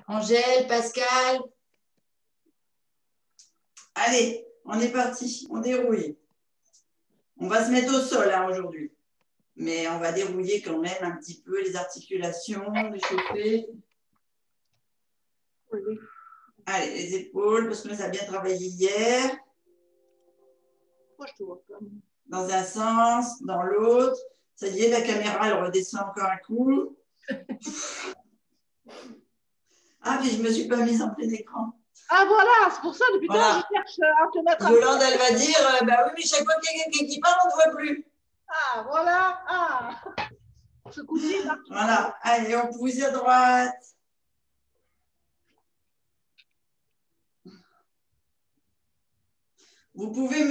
Angèle, Pascal. Allez, on est parti, on dérouille. On va se mettre au sol hein, aujourd'hui. Mais on va dérouiller quand même un petit peu les articulations, les chauffés. Oui. Allez, les épaules, parce que ça a bien travaillé hier. Dans un sens, dans l'autre. Ça y est, la caméra, elle redescend encore un coup. Ah, puis je ne me suis pas mise en plein écran. Ah voilà, c'est pour ça, depuis Voilà. tard, je cherche à te mettre Yolande, elle va dire, bah oui, mais chaque fois qu'il y a quelqu'un qui parle, on ne te voit plus. Ah, voilà. Ah. Ce coup-ci, là. Voilà. Allez, on pousse à droite. Vous pouvez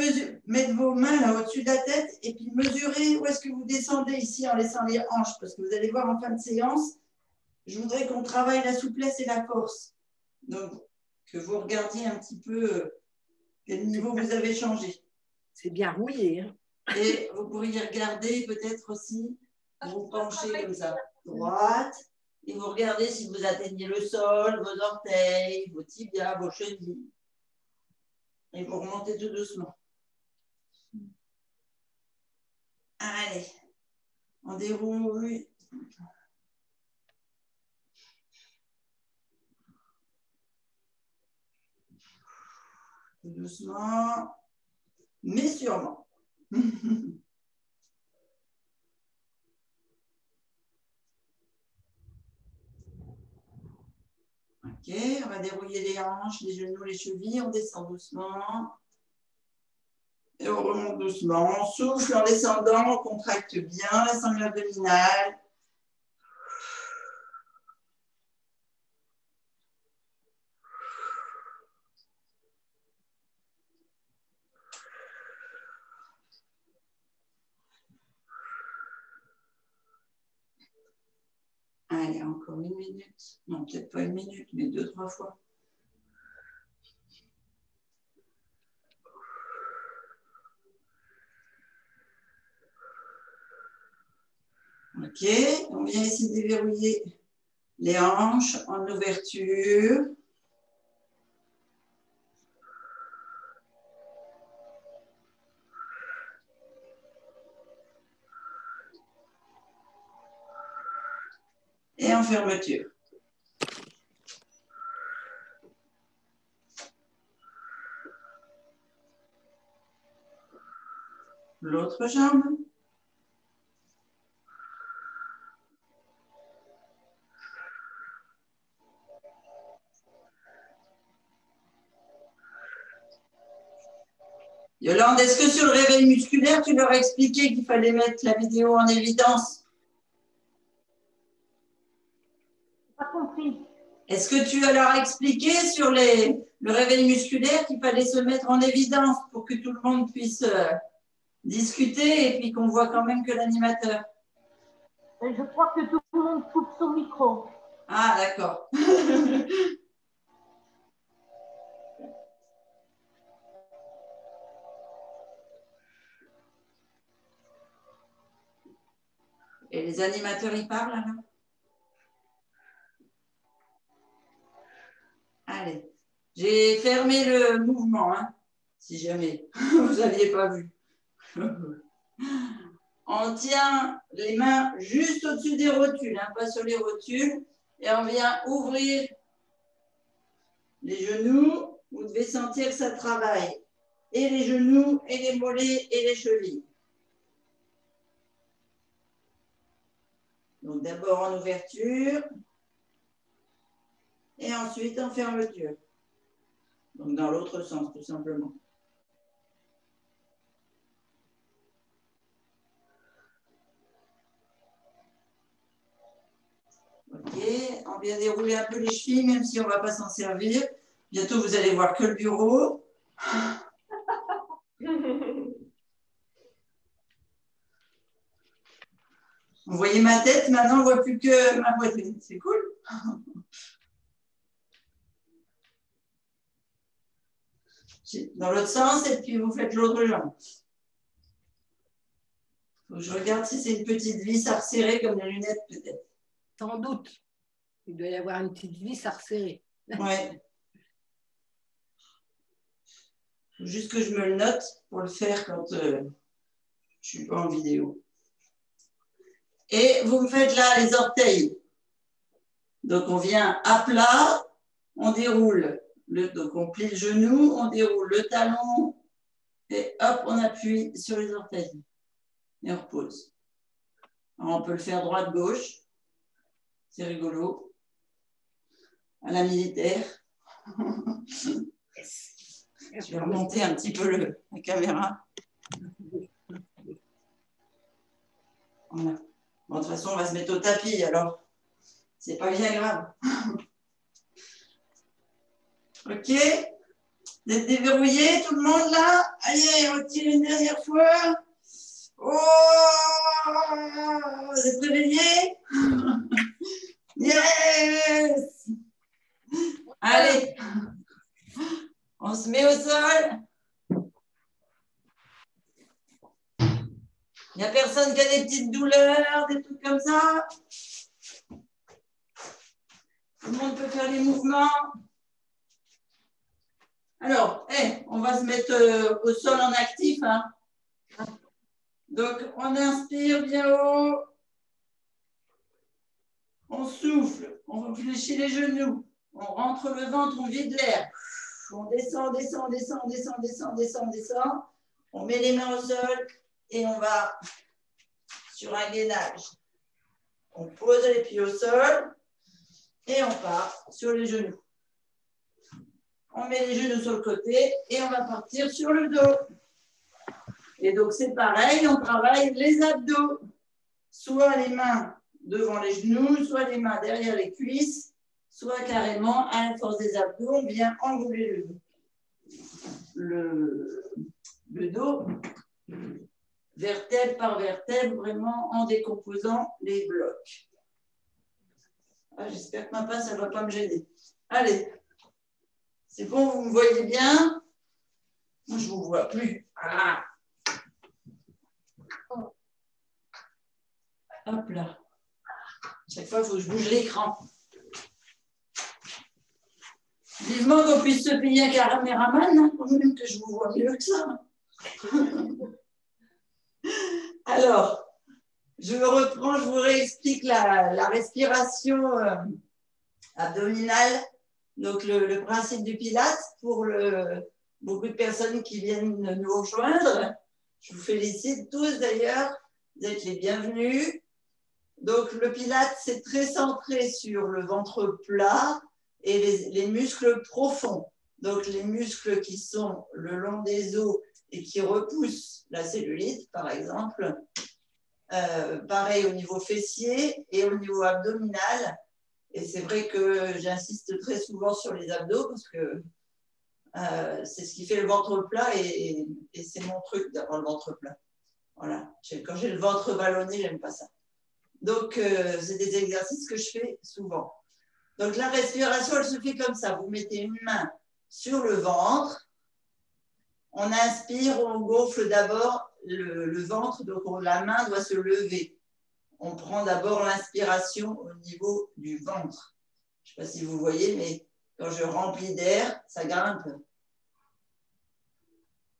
mettre vos mains là au-dessus de la tête et puis mesurer où est-ce que vous descendez ici en laissant les hanches. Parce que vous allez voir en fin de séance, je voudrais qu'on travaille la souplesse et la force. Donc, que vous regardiez un petit peu quel niveau vous avez changé. C'est bien rouillé. Hein. Et vous pourriez regarder peut-être aussi, vous penchez comme ça, droite, et vous regardez si vous atteignez le sol, vos orteils, vos tibias, vos chevilles. Et vous remontez tout doucement. Allez, on déroule. Tout doucement, mais sûrement. Ok, on va dérouiller les hanches, les genoux, les chevilles. On descend doucement. Et on remonte doucement. On souffle en descendant, on contracte bien la sangle abdominale. Allez, encore une minute. Non, peut-être pas une minute, mais 2-3 fois. Ok, on vient ici déverrouiller les hanches en ouverture. Et en fermeture. L'autre jambe. Yolande, est-ce que sur le réveil musculaire, tu leur as expliqué qu'il fallait mettre la vidéo en évidence? Pas compris. Est-ce que tu leur as expliqué sur le réveil musculaire qu'il fallait se mettre en évidence pour que tout le monde puisse discuter et puis qu'on voit quand même que l'animateur? Et je crois que tout le monde coupe son micro. Ah, d'accord. Et les animateurs, ils parlent alors? Allez, j'ai fermé le mouvement, hein, si jamais vous n'aviez pas vu. On tient les mains juste au-dessus des rotules, hein, pas sur les rotules, et on vient ouvrir les genoux. Vous devez sentir que ça travaille, et les genoux, et les mollets, et les chevilles. Donc d'abord en ouverture, et ensuite en fermeture. Donc dans l'autre sens, tout simplement. Ok, on vient dérouler un peu les chevilles, même si on ne va pas s'en servir. Bientôt, vous allez voir que le bureau. Vous voyez ma tête, maintenant, on ne voit plus que ma poitrine. C'est cool. Dans l'autre sens, et puis vous faites l'autre jambe. Faut que je regarde si c'est une petite vis à resserrer comme les lunettes, peut-être. Sans doute. Il doit y avoir une petite vis à resserrer. Ouais. Faut juste que je me le note pour le faire quand je ne suis pas en vidéo. Et vous me faites là les orteils. Donc, on vient à plat, on déroule. Donc, on plie le genou, on déroule le talon et hop, on appuie sur les orteils. Et on repose. Alors, on peut le faire droite-gauche. C'est rigolo. À la militaire. Je vais remonter un petit peu la caméra. Voilà. Bon, de toute façon, on va se mettre au tapis, alors c'est pas bien grave. Ok? Vous êtes déverrouillés, tout le monde là? Allez, retirez une dernière fois. Oh! Vous êtes réveillés? Yes! Allez, on se met au sol. Il n'y a personne qui a des petites douleurs, des trucs comme ça? Tout le monde peut faire les mouvements. Alors, on va se mettre au sol en actif. Hein. Donc, on inspire bien haut. On souffle. On fléchit les genoux. On rentre le ventre, on vide l'air. On descend, descend, descend, descend, descend, descend, descend. On met les mains au sol et on va sur un gainage. On pose les pieds au sol et on part sur les genoux. On met les genoux sur le côté et on va partir sur le dos. Et donc, c'est pareil, on travaille les abdos. Soit les mains devant les genoux, soit les mains derrière les cuisses, soit carrément, à la force des abdos, on vient enrouler le dos, vertèbre par vertèbre, vraiment en décomposant les blocs. Ah, j'espère que ma pince, elle ne va pas me gêner. Allez. C'est bon, vous me voyez bien? Moi, je ne vous vois plus. Ah. Hop là. Chaque fois, il faut que je bouge l'écran. Vivement qu'on puisse se payer un caméraman, hein, quand même que je vous vois mieux que ça. Alors, je reprends, je vous réexplique la respiration abdominale. Donc, le principe du Pilates, pour beaucoup de personnes qui viennent nous rejoindre, je vous félicite tous d'ailleurs, vous êtes les bienvenus. Donc, le Pilates, c'est très centré sur le ventre plat et les muscles profonds. Donc, les muscles qui sont le long des os et qui repoussent la cellulite, par exemple. Pareil au niveau fessier et au niveau abdominal. Et c'est vrai que j'insiste très souvent sur les abdos parce que c'est ce qui fait le ventre plat et c'est mon truc d'avoir le ventre plat. Voilà. Quand j'ai le ventre ballonné, j'aime pas ça. Donc, c'est des exercices que je fais souvent. Donc, la respiration, elle se fait comme ça. Vous mettez une main sur le ventre. On inspire, on gonfle d'abord le ventre. Donc, la main doit se lever. On prend d'abord l'inspiration au niveau du ventre. Je ne sais pas si vous voyez, mais quand je remplis d'air, ça grimpe.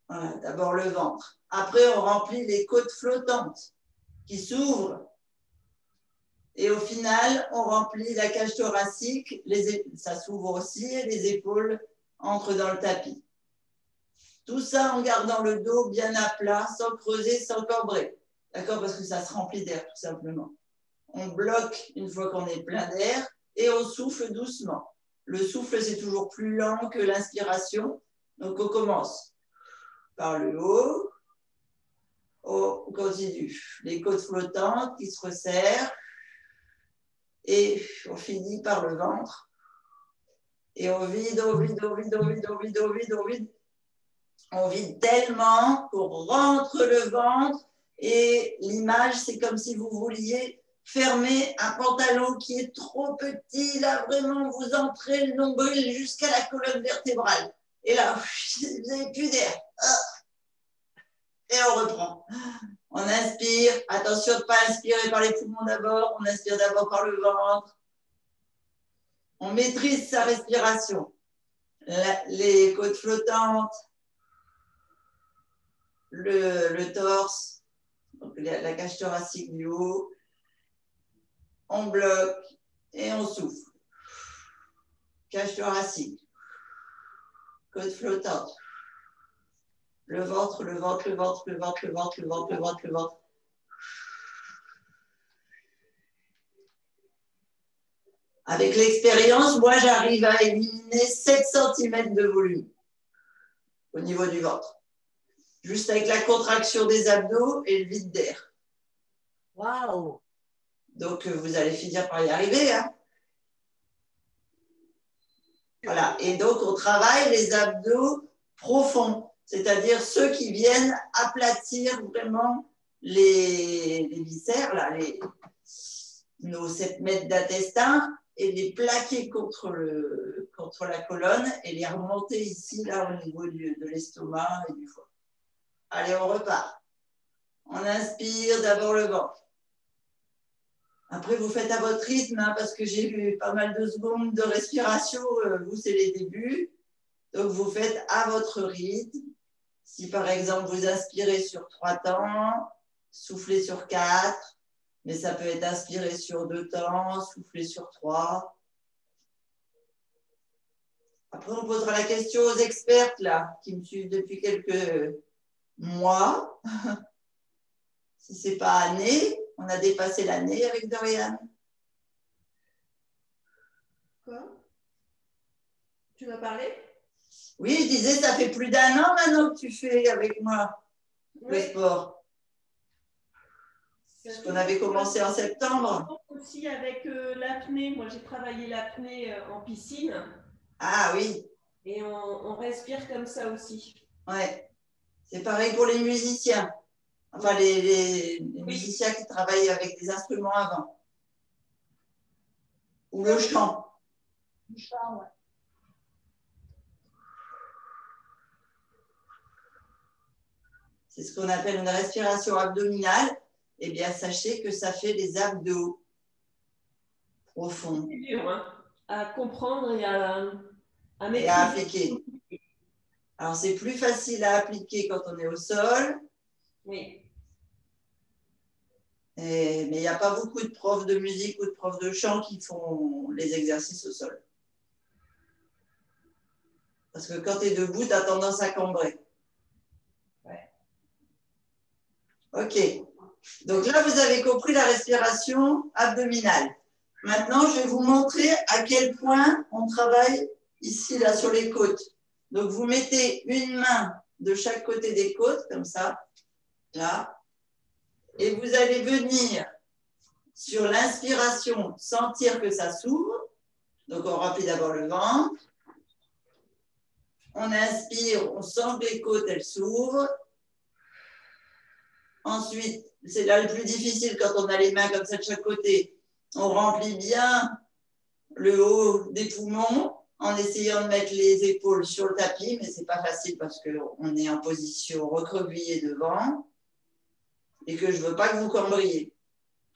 Voilà, d'abord le ventre. Après, on remplit les côtes flottantes qui s'ouvrent. Et au final, on remplit la cage thoracique, ça s'ouvre aussi, et les épaules entrent dans le tapis. Tout ça en gardant le dos bien à plat, sans creuser, sans cambrer. D'accord? Parce que ça se remplit d'air, tout simplement. On bloque une fois qu'on est plein d'air et on souffle doucement. Le souffle, c'est toujours plus lent que l'inspiration. Donc, on commence par le haut. On continue. Les côtes flottantes qui se resserrent. Et on finit par le ventre. Et on vide, on vide, on vide, on vide, on vide, on vide, on vide. On vide tellement qu'on rentre le ventre. Et l'image, c'est comme si vous vouliez fermer un pantalon qui est trop petit. Là, vraiment, vous entrez le nombril jusqu'à la colonne vertébrale. Et là, vous n'avez plus d'air. Et on reprend. On inspire. Attention de ne pas inspirer par les poumons d'abord. On inspire d'abord par le ventre. on maîtrise sa respiration. Les côtes flottantes, le torse, donc la cage thoracique du haut. On bloque et on souffle. Cage thoracique, côte flottante. Le ventre, le ventre, le ventre, le ventre, le ventre, le ventre, le ventre, le ventre. Avec l'expérience, moi, j'arrive à éliminer 7 cm de volume au niveau du ventre. Juste avec la contraction des abdos et le vide d'air. Waouh! Donc, vous allez finir par y arriver. Hein. Voilà. Et donc, on travaille les abdos profonds, c'est-à-dire ceux qui viennent aplatir vraiment les viscères, là, nos 7 mètres d'intestin, et les plaquer contre la colonne et les remonter ici, là, au niveau de l'estomac et du foie. Allez, on repart. On inspire d'abord le ventre. Après, vous faites à votre rythme, hein, parce que j'ai eu pas mal de secondes de respiration. Vous, c'est les débuts. Donc, vous faites à votre rythme. Si, par exemple, vous inspirez sur 3 temps, soufflez sur 4. Mais ça peut être inspiré sur 2 temps, soufflé sur 3. Après, on posera la question aux expertes là, qui me suivent depuis quelques mois. Si ce n'est pas année, on a dépassé l'année avec Dorian. Quoi? Tu vas parler? Oui, je disais, ça fait plus d'1 an maintenant que tu fais avec moi le sport. Parce qu'on avait commencé en septembre. Aussi avec l'apnée. Moi, j'ai travaillé l'apnée en piscine. Ah oui. Et on respire comme ça aussi. Ouais. C'est pareil pour les musiciens. Enfin, les musiciens qui travaillent avec des instruments avant. Ou le chant. Le chant, ouais. C'est ce qu'on appelle une respiration abdominale. Eh bien, sachez que ça fait des abdos profonds. C'est dur, hein, à comprendre et à maîtriser. Et à appliquer. Alors, c'est plus facile à appliquer quand on est au sol. Oui. Mais il n'y a pas beaucoup de profs de musique ou de profs de chant qui font les exercices au sol. Parce que quand tu es debout, tu as tendance à cambrer. Ouais. OK. Donc là, vous avez compris la respiration abdominale. Maintenant, je vais vous montrer à quel point on travaille ici, là, sur les côtes. Donc, vous mettez une main de chaque côté des côtes, comme ça, là. Et vous allez venir, sur l'inspiration, sentir que ça s'ouvre. Donc, on remplit d'abord le ventre. On inspire, on sent que les côtes, elles s'ouvrent. Ensuite, c'est là le plus difficile quand on a les mains comme ça de chaque côté. On remplit bien le haut des poumons en essayant de mettre les épaules sur le tapis, mais ce n'est pas facile parce qu'on est en position recroquevillée devant et que je ne veux pas que vous cambriez.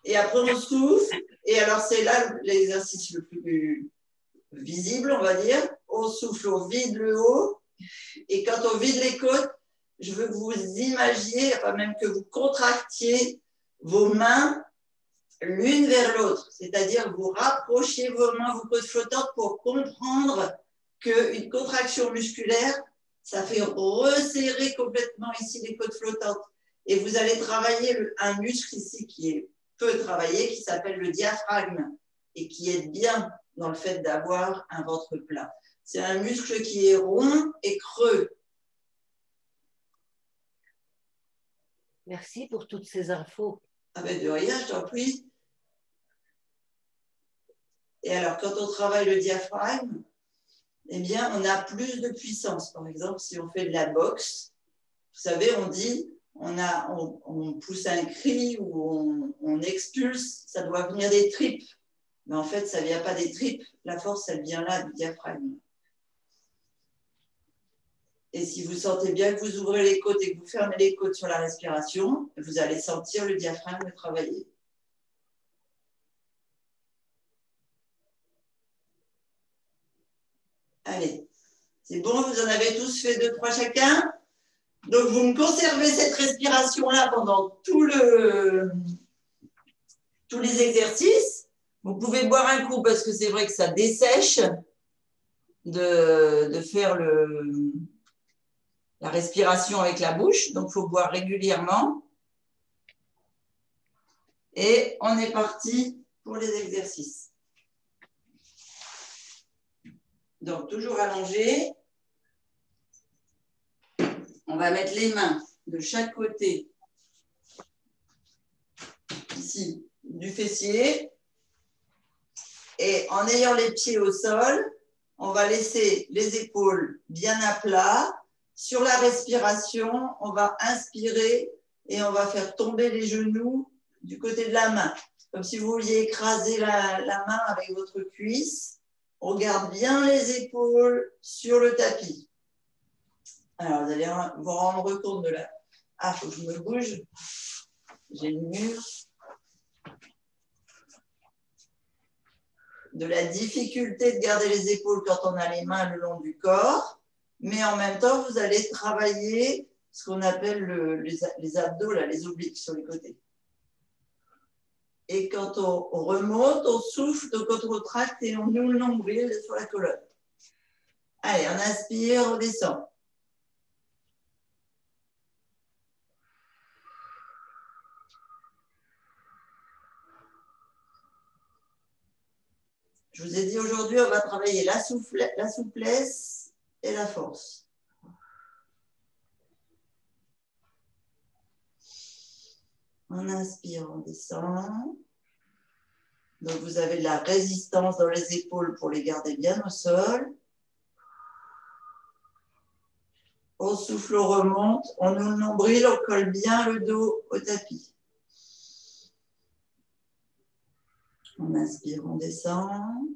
Et après, on souffle. Et alors, c'est là l'exercice le plus visible, on va dire. On souffle, on vide le haut. Et quand on vide les côtes, je veux que vous imaginiez, enfin même que vous contractiez vos mains l'une vers l'autre. C'est-à-dire vous rapprochez vos mains, vos côtes flottantes pour comprendre qu'une contraction musculaire, ça fait resserrer complètement ici les côtes flottantes. Et vous allez travailler un muscle ici qui est peu travaillé, qui s'appelle le diaphragme et qui aide bien dans le fait d'avoir un ventre plat. C'est un muscle qui est rond et creux. Merci pour toutes ces infos. Ah ben de rien, je t'en prie. Et alors, quand on travaille le diaphragme, eh bien, on a plus de puissance. Par exemple, si on fait de la boxe, vous savez, on dit, on pousse un cri ou on expulse, ça doit venir des tripes. Mais en fait, ça ne vient pas des tripes. La force, elle vient là, du diaphragme. Et si vous sentez bien que vous ouvrez les côtes et que vous fermez les côtes sur la respiration, vous allez sentir le diaphragme travailler. Allez, c'est bon, vous en avez tous fait 2-3 chacun. Donc, vous me conservez cette respiration-là pendant tous les exercices. Vous pouvez boire un coup parce que c'est vrai que ça dessèche de faire la respiration avec la bouche. Donc, il faut boire régulièrement. Et on est parti pour les exercices. Donc, toujours allongé. On va mettre les mains de chaque côté, ici, du fessier. Et en ayant les pieds au sol, on va laisser les épaules bien à plat. Sur la respiration, on va inspirer et on va faire tomber les genoux du côté de la main. Comme si vous vouliez écraser la main avec votre cuisse. On garde bien les épaules sur le tapis. Alors, vous allez vous rendre compte de la... Ah, il faut que je me bouge. J'ai le mur. De la difficulté de garder les épaules quand on a les mains le long du corps. Mais en même temps, vous allez travailler ce qu'on appelle les abdos, là, les obliques sur les côtés. Et quand on remonte, on souffle, donc on retracte et on ouvre le nombril sur la colonne. Allez, on inspire, on descend. Je vous ai dit aujourd'hui, on va travailler la souplesse et la force. On inspire, on descend. Donc, vous avez de la résistance dans les épaules pour les garder bien au sol. On souffle, on remonte. On ouvre le nombril, on colle bien le dos au tapis. On inspire, on descend.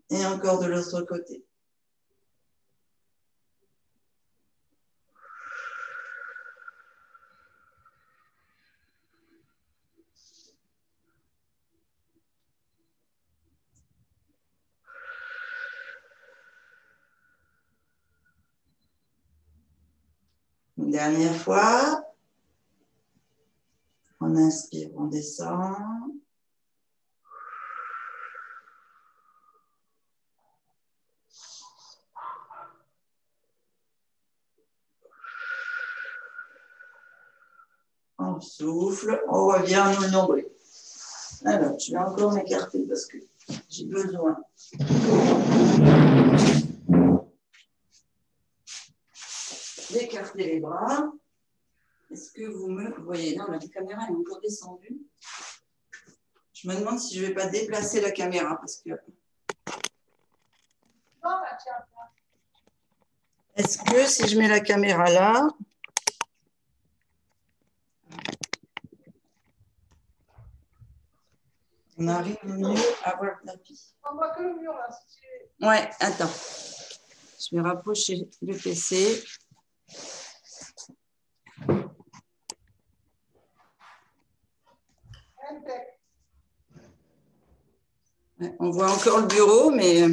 Et encore de l'autre côté. Une dernière fois. On inspire, on descend. On souffle, on revient au nombril. Alors, je vais encore m'écarter parce que j'ai besoin d'écarter les bras. Est-ce que vous me voyez? Non, la caméra est encore descendue. Je me demande si je ne vais pas déplacer la caméra parce que... Est-ce que si je mets la caméra là... On arrive mieux à voir le tapis. On voit que le mur là. Ouais, attends. Je vais rapprocher le PC. Ouais, on voit encore le bureau, mais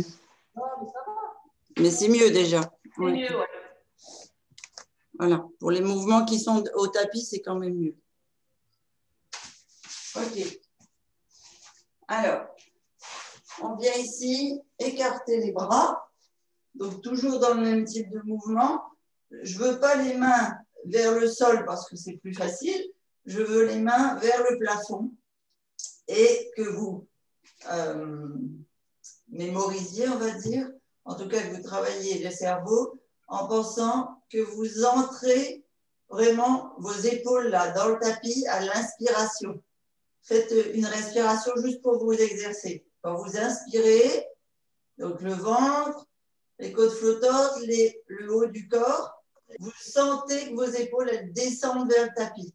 Non, mais ça va. Mais c'est mieux déjà. C'est mieux, ouais. Voilà. Pour les mouvements qui sont au tapis, c'est quand même mieux. OK. Alors, on vient ici écarter les bras. Donc, toujours dans le même type de mouvement. Je ne veux pas les mains vers le sol parce que c'est plus facile. Je veux les mains vers le plafond et que vous mémorisiez, on va dire, en tout cas que vous travaillez le cerveau en pensant que vous entrez vraiment vos épaules là dans le tapis à l'inspiration. Faites une respiration juste pour vous exercer. Quand vous inspirez, donc le ventre, les côtes flottantes, le haut du corps, vous sentez que vos épaules elles descendent vers le tapis.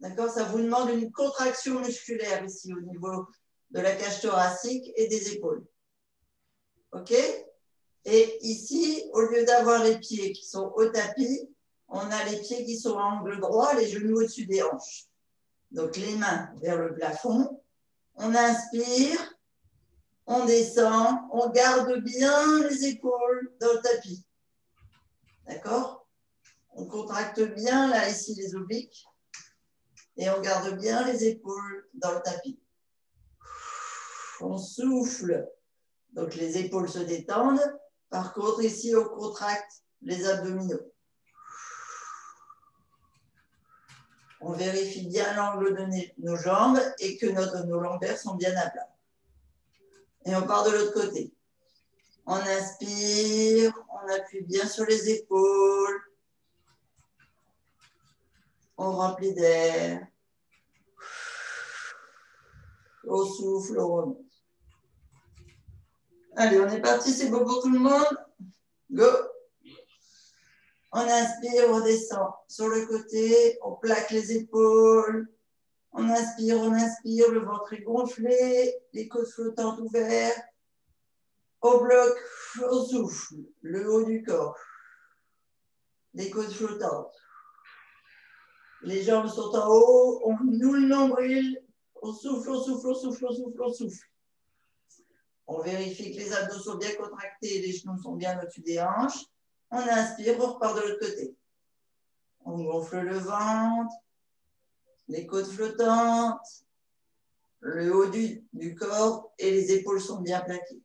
D'accord? Ça vous demande une contraction musculaire ici au niveau de la cage thoracique et des épaules. OK? Et ici, au lieu d'avoir les pieds qui sont au tapis, on a les pieds qui sont à angle droit, les genoux au-dessus des hanches. Donc, les mains vers le plafond. On inspire, on descend, on garde bien les épaules dans le tapis. D'accord? On contracte bien, là, ici, les obliques. Et on garde bien les épaules dans le tapis. On souffle. Donc, les épaules se détendent. Par contre, ici, on contracte les abdominaux. On vérifie bien l'angle de nos jambes et que nos lombaires sont bien à plat. Et on part de l'autre côté. On inspire, on appuie bien sur les épaules. On remplit d'air. On souffle, on remonte. Allez, on est parti, c'est beau pour tout le monde. Go! On inspire, on descend sur le côté, on plaque les épaules. On inspire, le ventre est gonflé, les côtes flottantes ouvertes. On bloque, on souffle, le haut du corps. Les côtes flottantes. Les jambes sont en haut, on noue le nombril, on souffle, on souffle, on souffle, on souffle, on souffle. On vérifie que les abdos sont bien contractés et les genoux sont bien au-dessus des hanches. On inspire, on repart de l'autre côté. On gonfle le ventre, les côtes flottantes, le haut du corps et les épaules sont bien plaquées.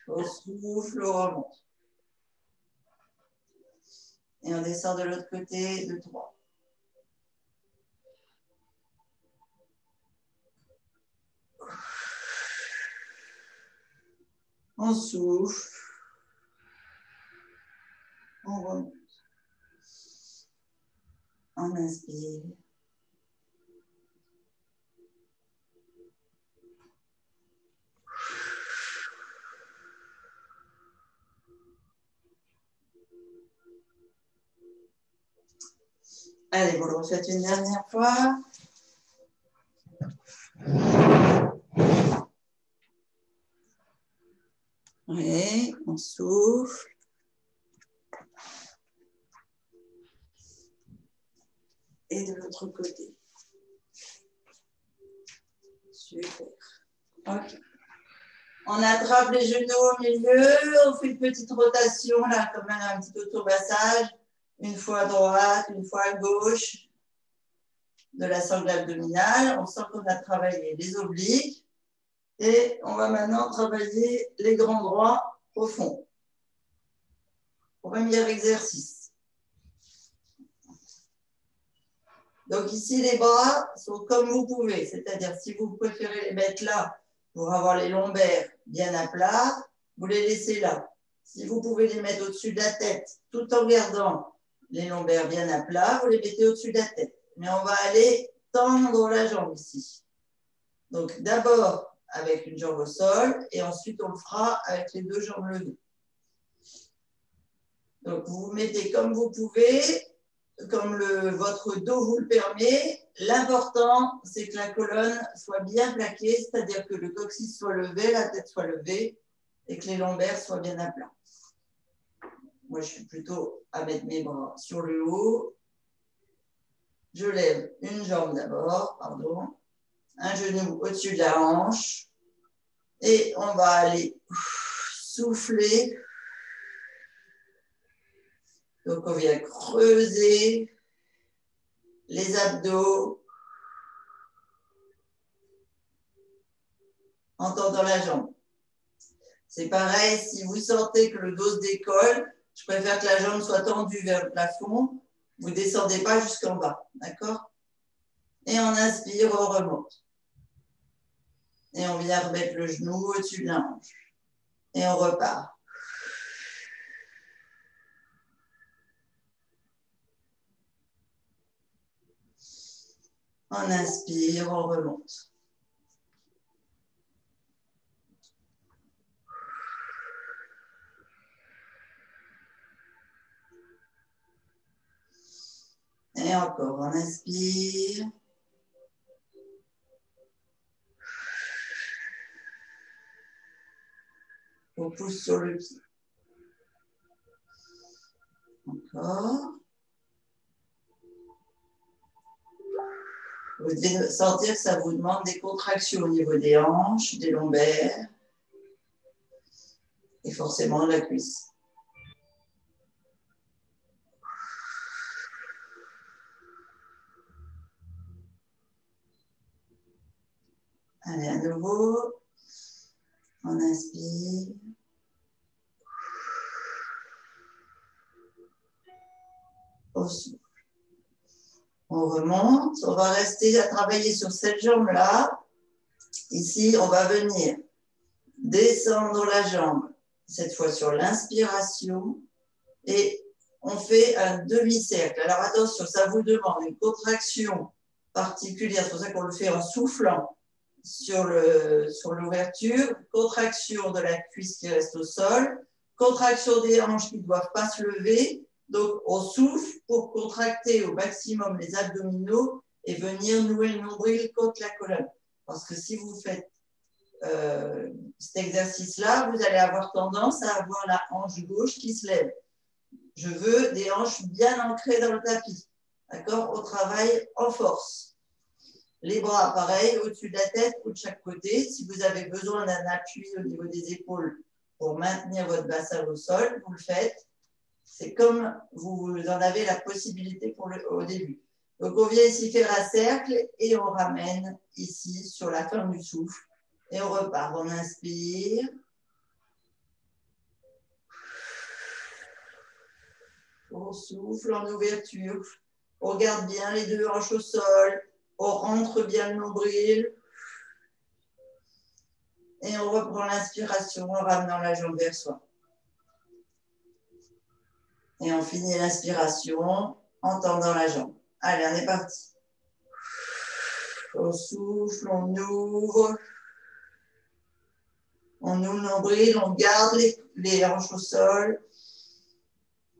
On souffle, on remonte. Et on descend de l'autre côté de 3. On souffle. On remonte. On inspire. Allez, vous le refaites une dernière fois. Oui, on souffle. Et de l'autre côté. Super. Ok. On attrape les genoux au milieu, on fait une petite rotation, là, comme un petit automassage. Une fois à droite, une fois à gauche de la sangle abdominale. On sent qu'on a travaillé les obliques. Et on va maintenant travailler les grands droits au fond. Premier exercice. Donc ici, les bras sont comme vous pouvez. C'est-à-dire, si vous préférez les mettre là pour avoir les lombaires bien à plat, vous les laissez là. Si vous pouvez les mettre au-dessus de la tête, tout en gardant les lombaires bien à plat, vous les mettez au-dessus de la tête. Mais on va aller tendre la jambe ici. Donc d'abord avec une jambe au sol et ensuite on le fera avec les deux jambes levées. Donc vous vous mettez comme vous pouvez, comme votre dos vous le permet. L'important, c'est que la colonne soit bien plaquée, c'est-à-dire que le coccyx soit levé, la tête soit levée et que les lombaires soient bien à plat. Moi, je suis plutôt à mettre mes bras sur le haut. Je lève une jambe d'abord, pardon, un genou au-dessus de la hanche et on va aller souffler. Donc, on vient creuser les abdos en tendant la jambe. C'est pareil, si vous sentez que le dos se décolle, je préfère que la jambe soit tendue vers le plafond. Vous ne descendez pas jusqu'en bas, d'accord? Et on inspire, on remonte. Et on vient remettre le genou au-dessus de la hanche. Et on repart. On inspire, on remonte. Et encore, on inspire. On pousse sur le pied. Encore. Vous devez sentir que ça vous demande des contractions au niveau des hanches, des lombaires et forcément de la cuisse. Allez, à nouveau. On inspire. Au souffle. On remonte. On va rester à travailler sur cette jambe-là. Ici, on va venir descendre la jambe, cette fois sur l'inspiration. Et on fait un demi-cercle. Alors attention, ça vous demande une contraction particulière. C'est pour ça qu'on le fait en soufflant sur l'ouverture. Contraction de la cuisse qui reste au sol. Contraction des hanches qui ne doivent pas se lever. Donc, on souffle pour contracter au maximum les abdominaux et venir nouer le nombril contre la colonne. Parce que si vous faites cet exercice-là, vous allez avoir tendance à avoir la hanche gauche qui se lève. Je veux des hanches bien ancrées dans le tapis. D'accord? On travaille en force. Les bras, pareil, au-dessus de la tête ou de chaque côté. Si vous avez besoin d'un appui au niveau des épaules pour maintenir votre bassin au sol, vous le faites. C'est comme vous en avez la possibilité au début. Donc, on vient ici faire un cercle et on ramène ici sur la fin du souffle. Et on repart. On inspire. On souffle en ouverture. On garde bien les deux hanches au sol. On rentre bien le nombril. Et on reprend l'inspiration en ramenant la jambe vers soi. Et on finit l'inspiration en tendant la jambe. Allez, on est parti. On souffle, on ouvre. On ouvre le nombril, on garde les hanches au sol.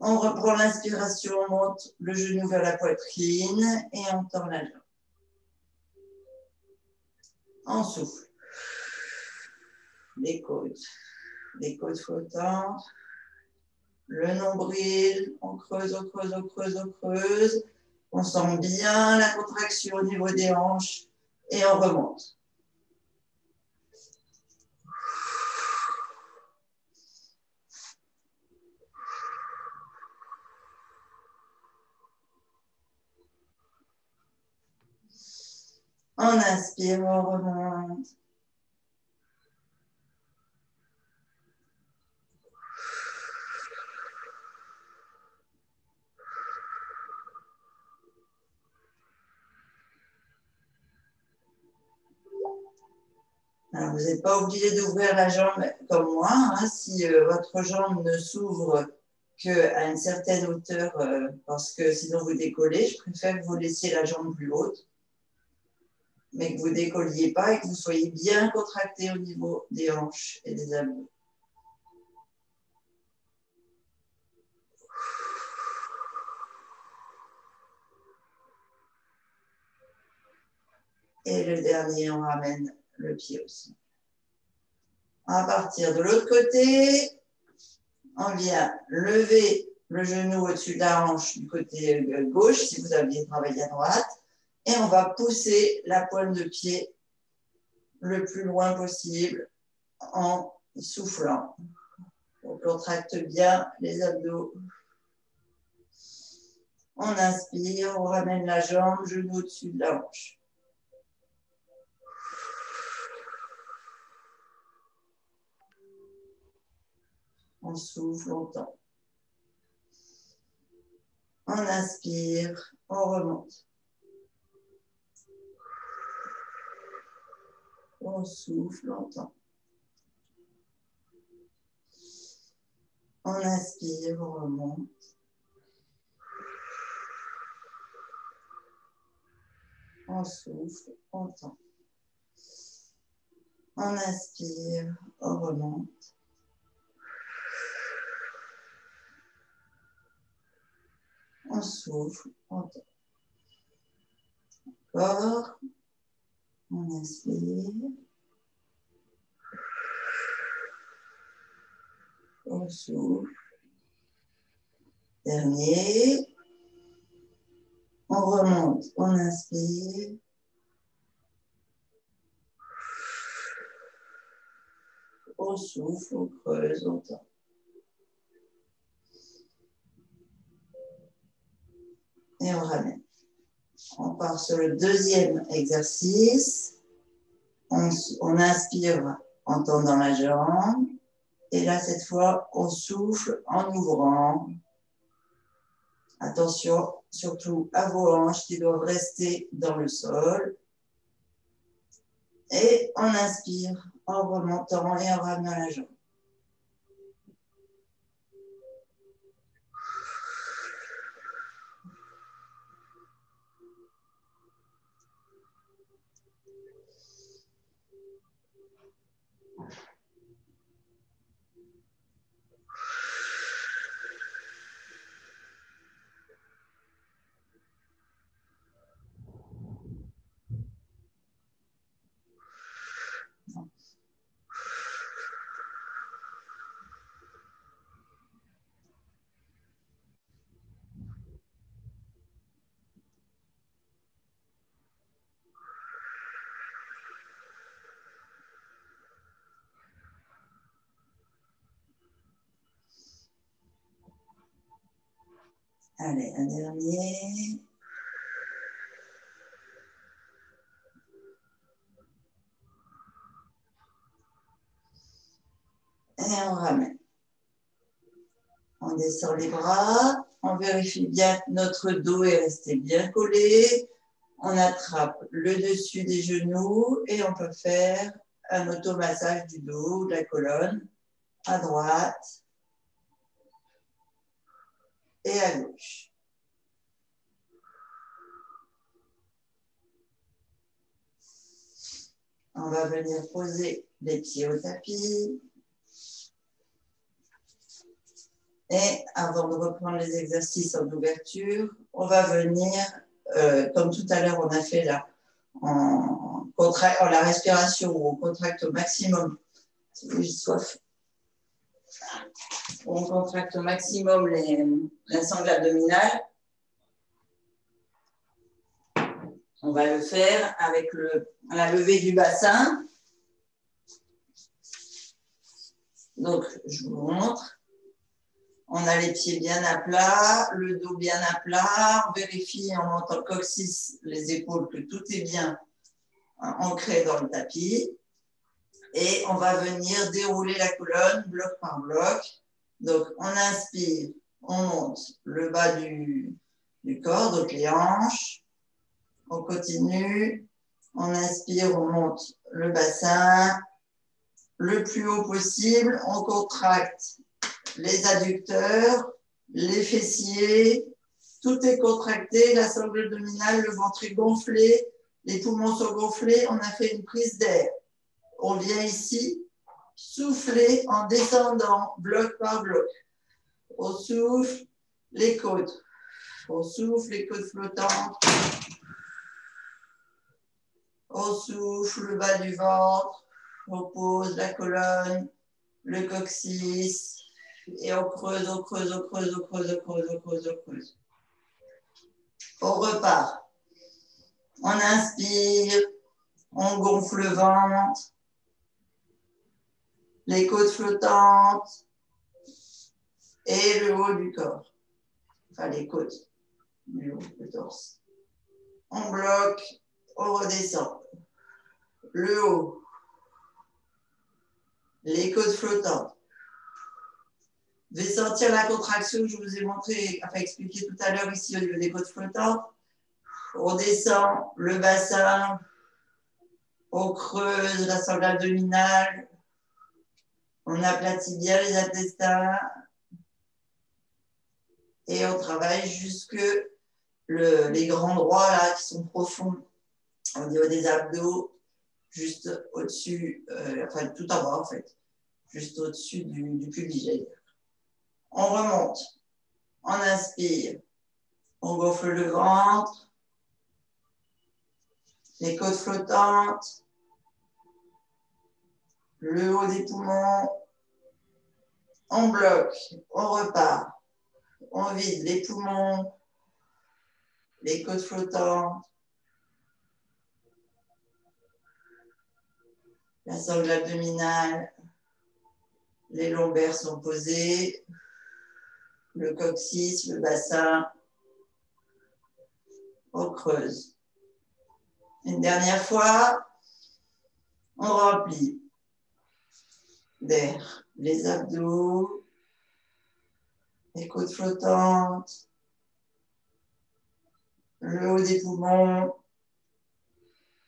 On reprend l'inspiration, on monte le genou vers la poitrine et on tend la jambe. On souffle. Les côtes flottantes. Le nombril, on creuse, on creuse, on creuse, on creuse. On sent bien la contraction au niveau des hanches et on remonte. On inspire, on remonte. Alors, vous n'êtes pas obligé d'ouvrir la jambe comme moi. Hein, si votre jambe ne s'ouvre qu'à une certaine hauteur, parce que sinon vous décollez, je préfère que vous laissiez la jambe plus haute, mais que vous ne décolliez pas et que vous soyez bien contracté au niveau des hanches et des abdos. Et le dernier, on ramène le pied au sol. On va partir de l'autre côté. On vient lever le genou au-dessus de la hanche du côté gauche, si vous aviez travaillé à droite. Et on va pousser la pointe de pied le plus loin possible en soufflant. On contracte bien les abdos. On inspire, on ramène la jambe, genou au-dessus de la hanche. On souffle longtemps. On inspire, on remonte. On souffle longtemps. On inspire, on remonte. On souffle, on tend. On inspire, on remonte. On souffle, on tend. Encore. On inspire. On souffle. Dernier. On remonte, on inspire. On souffle, on creuse, on tend. Et on ramène. On part sur le deuxième exercice. On inspire en tendant la jambe. Et là, cette fois, on souffle en ouvrant. Attention, surtout à vos hanches qui doivent rester dans le sol. Et on inspire en remontant et en ramenant la jambe. Allez, un dernier. Et on ramène. On descend les bras. On vérifie bien que notre dos est resté bien collé. On attrape le dessus des genoux et on peut faire un automassage du dos, de la colonne, à droite et à gauche. On va venir poser les pieds au tapis. Et avant de reprendre les exercices en ouverture, on va venir, comme tout à l'heure on a fait là, en la respiration où on contracte au maximum, si j'ai soif, on contracte au maximum la sangle abdominale. On va le faire avec la levée du bassin. Donc, je vous montre. On a les pieds bien à plat, le dos bien à plat. On vérifie en montant le coccyx, les épaules, que tout est bien ancré dans le tapis. Et on va venir dérouler la colonne bloc par bloc. Donc, on inspire, on monte le bas du corps, donc les hanches. On continue. On inspire, on monte le bassin. Le plus haut possible, on contracte les adducteurs, les fessiers, tout est contracté, la sangle abdominale, le ventre est gonflé, les poumons sont gonflés, on a fait une prise d'air. On vient ici souffler en descendant bloc par bloc. On souffle les côtes, on souffle les côtes flottantes, on souffle le bas du ventre, on pose la colonne, le coccyx, et on creuse, on creuse, on creuse, on creuse, on creuse, on creuse, on creuse. On repart. On inspire, on gonfle le ventre, les côtes flottantes et le haut du corps. Enfin, les côtes, le haut, le torse. On bloque, on redescend. Le haut, les côtes flottantes. Vous allez sentir la contraction que je vous ai montré, enfin expliqué tout à l'heure ici au niveau des côtes flottantes. On descend le bassin, on creuse la sangle abdominale, on aplatit bien les intestins et on travaille jusque les grands droits là qui sont profonds au niveau des abdos, juste au-dessus, enfin tout en bas en fait, juste au-dessus du pubis. On remonte, on inspire, on gonfle le ventre, les côtes flottantes, le haut des poumons, on bloque, on repart, On vide les poumons, les côtes flottantes, la sangle abdominale, les lombaires sont posés, le coccyx, le bassin, on creuse. Une dernière fois, on remplit d'air les abdos, les côtes flottantes, le haut des poumons.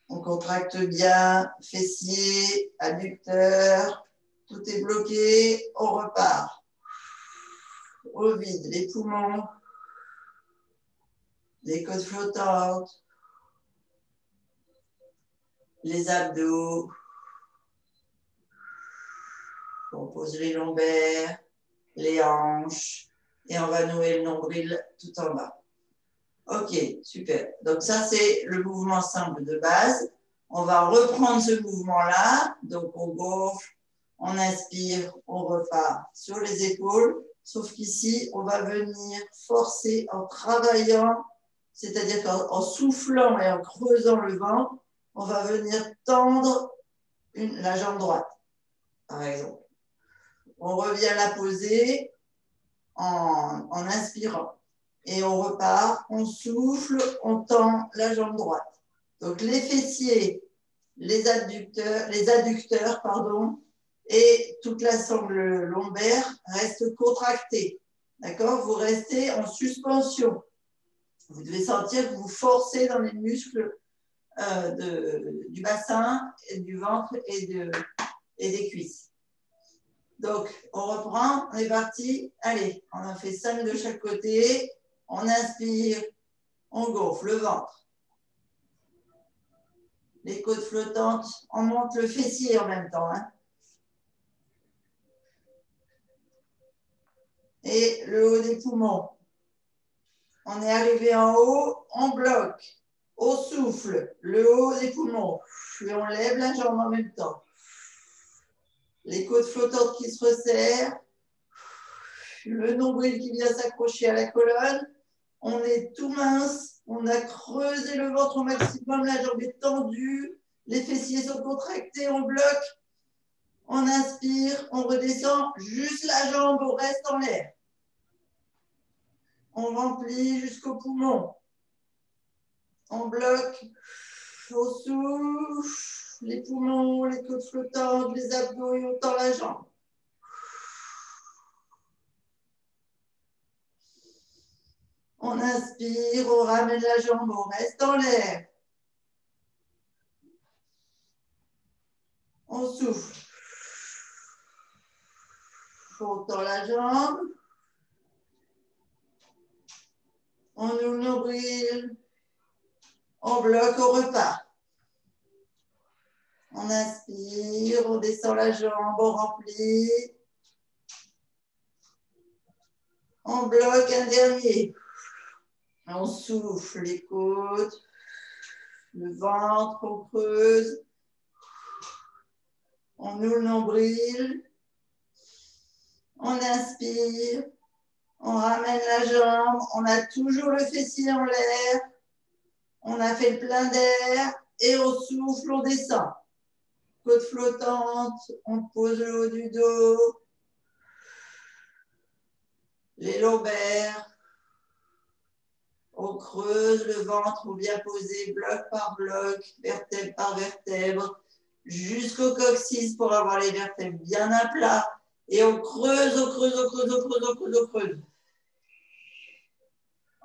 On contracte bien, fessiers, adducteurs, tout est bloqué, on repart. Au vide, les poumons, les côtes flottantes, les abdos. On pose les lombaires, les hanches, et on va nouer le nombril tout en bas. Ok, super. Donc ça, c'est le mouvement simple de base. On va reprendre ce mouvement-là. Donc on gonfle, on inspire, on repart sur les épaules. Sauf qu'ici, on va venir forcer en travaillant, c'est-à-dire qu'en soufflant et en creusant le ventre, on va venir tendre la jambe droite, par exemple. On revient la poser en inspirant. Et on repart, on souffle, on tend la jambe droite. Donc les fessiers, les adducteurs, et toute la sangle lombaire restent contractés. D'accord? Vous restez en suspension. Vous devez sentir que vous forcez dans les muscles du bassin, et du ventre et des cuisses. Donc, on reprend, on est parti. Allez, on a fait 5 de chaque côté. On inspire, on gonfle le ventre. Les côtes flottantes, on monte le fessier en même temps. Hein. Et le haut des poumons. On est arrivé en haut, on bloque. Au souffle, le haut des poumons. Et on lève la jambe en même temps. Les côtes flottantes qui se resserrent. Le nombril qui vient s'accrocher à la colonne. On est tout mince, on a creusé le ventre au maximum, la jambe est tendue, les fessiers sont contractés, on bloque, on inspire, on redescend, juste la jambe reste en l'air. On remplit jusqu'au poumon. On bloque, on souffle, les poumons, les côtes flottantes, les abdos et on tend la jambe. On inspire, on ramène la jambe, on reste en l'air. On souffle. On tend la jambe. On ouvre le nombril. On bloque, on repart. On inspire, on descend la jambe, on remplit. On bloque un dernier. On souffle les côtes, le ventre, on creuse. On ouvre le nombril. On inspire. On ramène la jambe. On a toujours le fessier en l'air. On a fait le plein d'air. Et on souffle, on descend. Côte flottante. On pose le haut du dos. Les lombaires. On creuse le ventre bien posé, bloc par bloc, vertèbre par vertèbre, jusqu'au coccyx pour avoir les vertèbres bien à plat. Et on creuse, on creuse, on creuse, on creuse, on creuse, on creuse.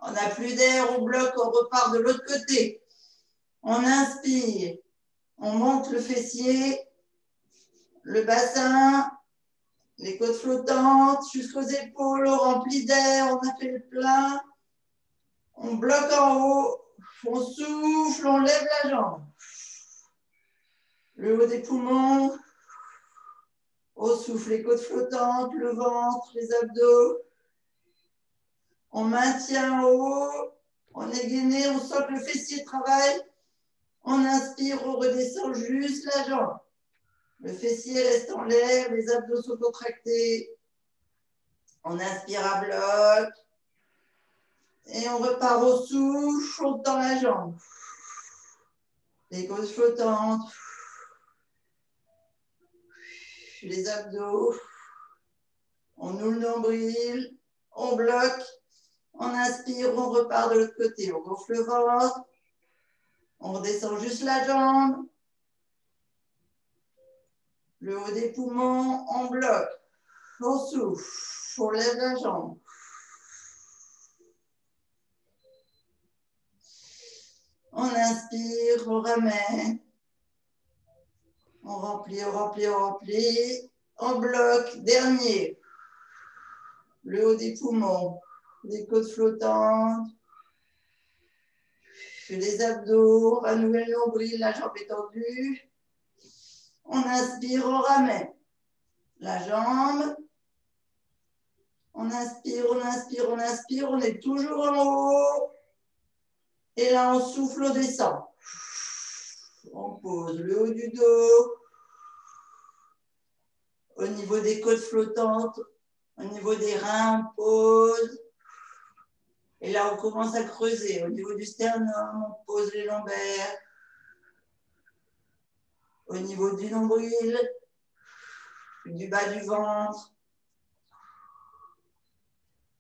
On n'a plus d'air, on bloque, on repart de l'autre côté. On inspire, on monte le fessier, le bassin, les côtes flottantes jusqu'aux épaules, on remplit d'air, on a fait le plein. On bloque en haut, on souffle, on lève la jambe. Le haut des poumons, on souffle les côtes flottantes, le ventre, les abdos. On maintient en haut, on est gainé, on sent que le fessier travaille. On inspire, on redescend juste la jambe. Le fessier reste en l'air, les abdos sont contractés. On inspire à bloc. Et on repart au souffle, on tend la jambe. Les côtes flottantes. Les abdos. On ouvre le nombril. On bloque. On inspire, on repart de l'autre côté. On gonfle le ventre. On redescend juste la jambe. Le haut des poumons, on bloque. On souffle. On lève la jambe. On inspire, on ramène. On remplit, on remplit, on remplit. On bloque. Dernier. Le haut des poumons. Les côtes flottantes. Les abdos. Ranouvelle le nombril, la jambe est tendue. On inspire, on ramène. La jambe. On inspire, on inspire, on inspire. On est toujours en haut. Et là, on souffle, on descend. On pose le haut du dos. Au niveau des côtes flottantes, au niveau des reins, on pose. Et là, on commence à creuser. Au niveau du sternum, on pose les lombaires. Au niveau du nombril, du bas du ventre.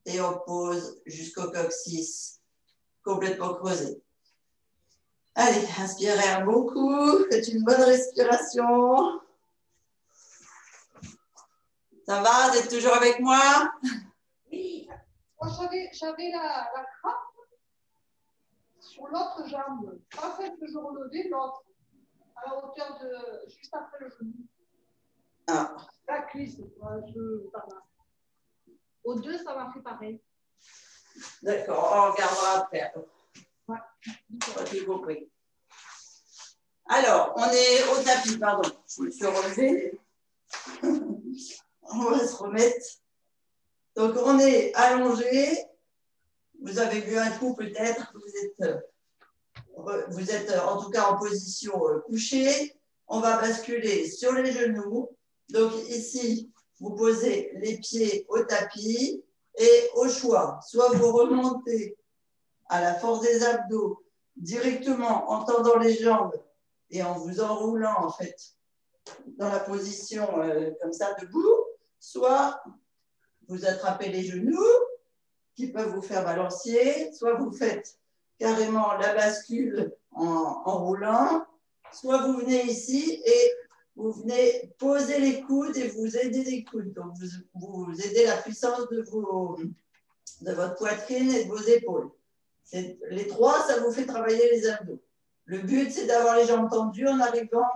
Et on pose jusqu'au coccyx, complètement creusé. Allez, inspirez un bon coup. Faites une bonne respiration. Ça va? Vous êtes toujours avec moi? Oui. Moi, j'avais la crampe sur l'autre jambe. Pas celle que je relevais, l'autre. À la hauteur de... juste après le genou. Ah. La cuisse. Par là. Aux deux, ça m'a fait pareil. D'accord, on regardera après. Ouais. J'ai compris. Alors, on est au tapis, pardon. Je me suis relevée. On va se remettre. Donc, on est allongé. Vous avez bu un coup peut-être. Vous êtes en tout cas en position couchée. On va basculer sur les genoux. Donc, ici, vous posez les pieds au tapis et au choix. Soit vous remontez à la force des abdos directement en tendant les jambes et en vous enroulant en fait dans la position comme ça debout, soit vous attrapez les genoux qui peuvent vous faire balancier, soit vous faites carrément la bascule en roulant, soit vous venez ici et vous venez poser les coudes et vous aidez les coudes. Donc vous aidez la puissance de votre poitrine et de vos épaules. Les trois, ça vous fait travailler les abdos. Le but, c'est d'avoir les jambes tendues en arrivant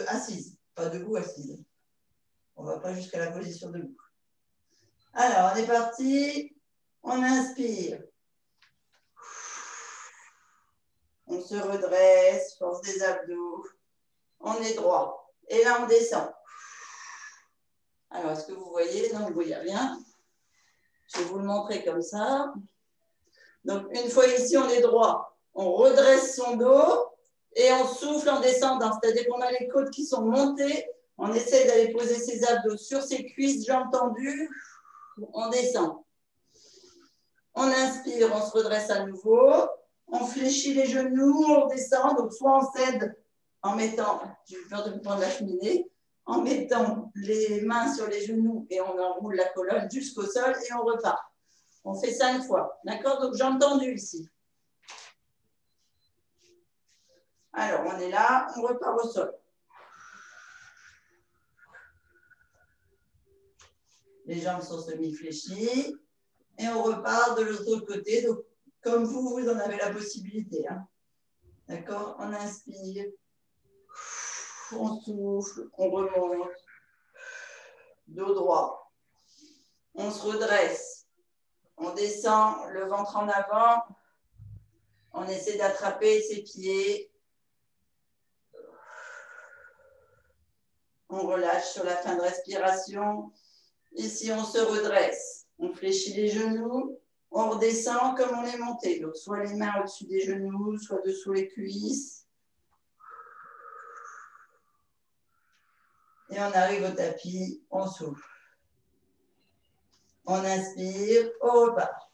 assise, pas debout, assise. On ne va pas jusqu'à la position debout. Alors, on est parti. On inspire. On se redresse, force des abdos. On est droit. Et là, on descend. Alors, est-ce que vous voyez? Non, vous ne voyez rien. Je vais vous le montrer comme ça. Donc, une fois ici, on est droit. On redresse son dos et on souffle en descendant. C'est-à-dire qu'on a les côtes qui sont montées. On essaie d'aller poser ses abdos sur ses cuisses, jambes tendues. On descend. On inspire, on se redresse à nouveau. On fléchit les genoux, on descend. Donc, soit on cède en mettant, j'ai eu peur de me prendre la cheminée, en mettant les mains sur les genoux et on enroule la colonne jusqu'au sol et on repart. On fait 5 fois. D'accord? Donc, jambes tendues ici. Alors, on est là, on repart au sol. Les jambes sont semi-fléchies et on repart de l'autre côté. Donc, comme vous en avez la possibilité. Hein. D'accord? On inspire, on souffle, on remonte. Dos droit. On se redresse. On descend, le ventre en avant. On essaie d'attraper ses pieds. On relâche sur la fin de respiration. Ici, on se redresse. On fléchit les genoux. On redescend comme on est monté. Donc, soit les mains au-dessus des genoux, soit dessous les cuisses. Et on arrive au tapis. On souffle. On inspire. On repart.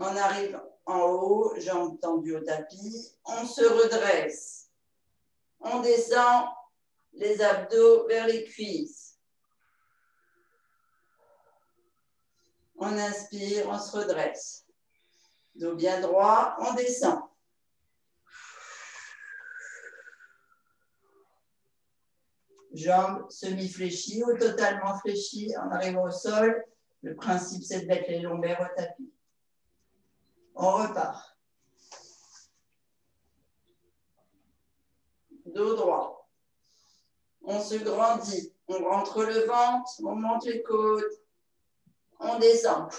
On arrive en haut, jambes tendues au tapis. On se redresse. On descend les abdos vers les cuisses. On inspire, on se redresse. Dos bien droit, on descend. Jambes semi-fléchies ou totalement fléchies en arrivant au sol. Le principe, c'est de mettre les lombaires au tapis. On repart. Dos droit. On se grandit. On rentre le ventre, on monte les côtes. On descend.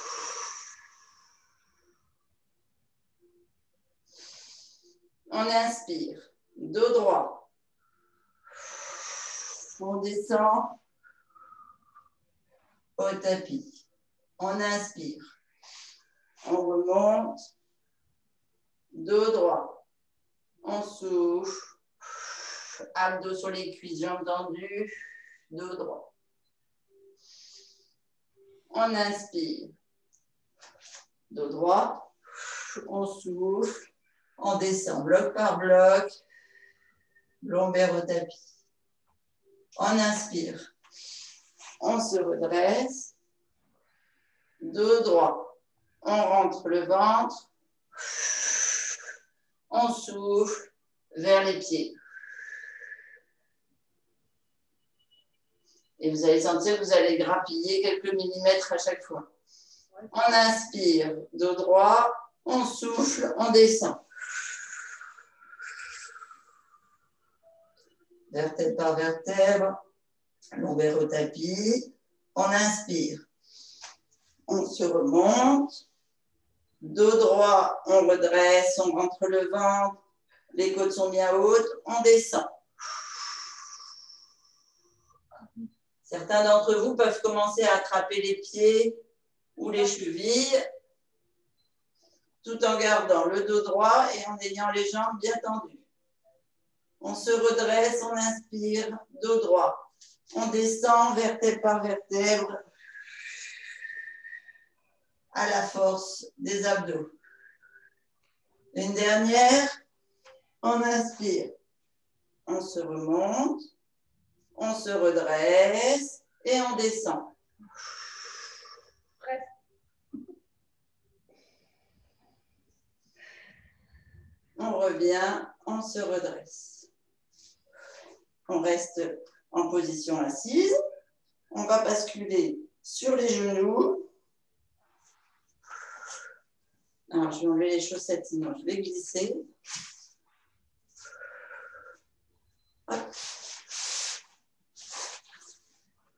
On inspire. Dos droit. On descend au tapis. On inspire. On remonte. Dos droit. On souffle. Abdos sur les cuisses, jambes tendues. Dos droit. On inspire. Dos droit. On souffle. On descend bloc par bloc. Lombaires au tapis. On inspire. On se redresse. Dos droit. On rentre le ventre. On souffle vers les pieds. Et vous allez sentir que vous allez grappiller quelques millimètres à chaque fois. On inspire. Dos droit. On souffle. On descend. Vertèbre par vertèbre, lombaire au tapis. On inspire. On se remonte. Dos droit, on redresse, on rentre le ventre. Les côtes sont bien hautes. On descend. Certains d'entre vous peuvent commencer à attraper les pieds ou les chevilles tout en gardant le dos droit et en ayant les jambes bien tendues. On se redresse, on inspire, dos droit. On descend vertèbre par vertèbre à la force des abdos. Une dernière, on inspire. On se remonte, on se redresse et on descend. On revient, on se redresse. On reste en position assise. On va basculer sur les genoux. Alors, je vais enlever les chaussettes, sinon je vais glisser. Hop.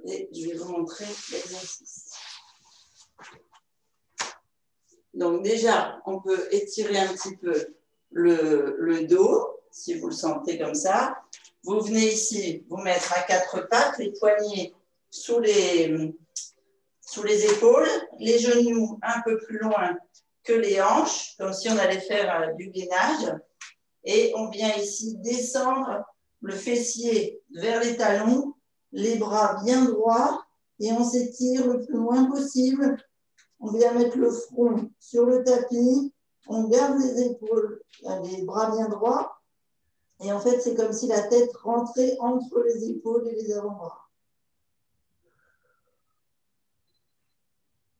Et je vais vous montrer l'exercice. Donc déjà, on peut étirer un petit peu le dos, si vous le sentez comme ça. Vous venez ici vous mettre à quatre pattes, les poignets sous les épaules, les genoux un peu plus loin que les hanches, comme si on allait faire du gainage. Et on vient ici descendre le fessier vers les talons, les bras bien droits, et on s'étire le plus loin possible. On vient mettre le front sur le tapis, on garde les épaules, les bras bien droits, et en fait, c'est comme si la tête rentrait entre les épaules et les avant-bras.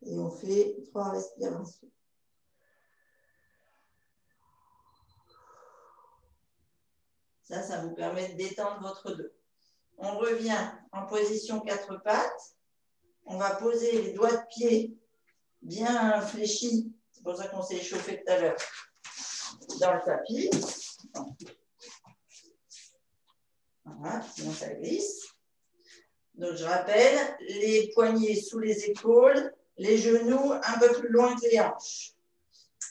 Et on fait 3 respirations. Ça vous permet de détendre votre dos. On revient en position 4 pattes. On va poser les doigts de pied bien fléchis. C'est pour ça qu'on s'est échauffé tout à l'heure dans le tapis. Voilà, sinon ça glisse. Donc je rappelle, les poignets sous les épaules, les genoux un peu plus loin que les hanches.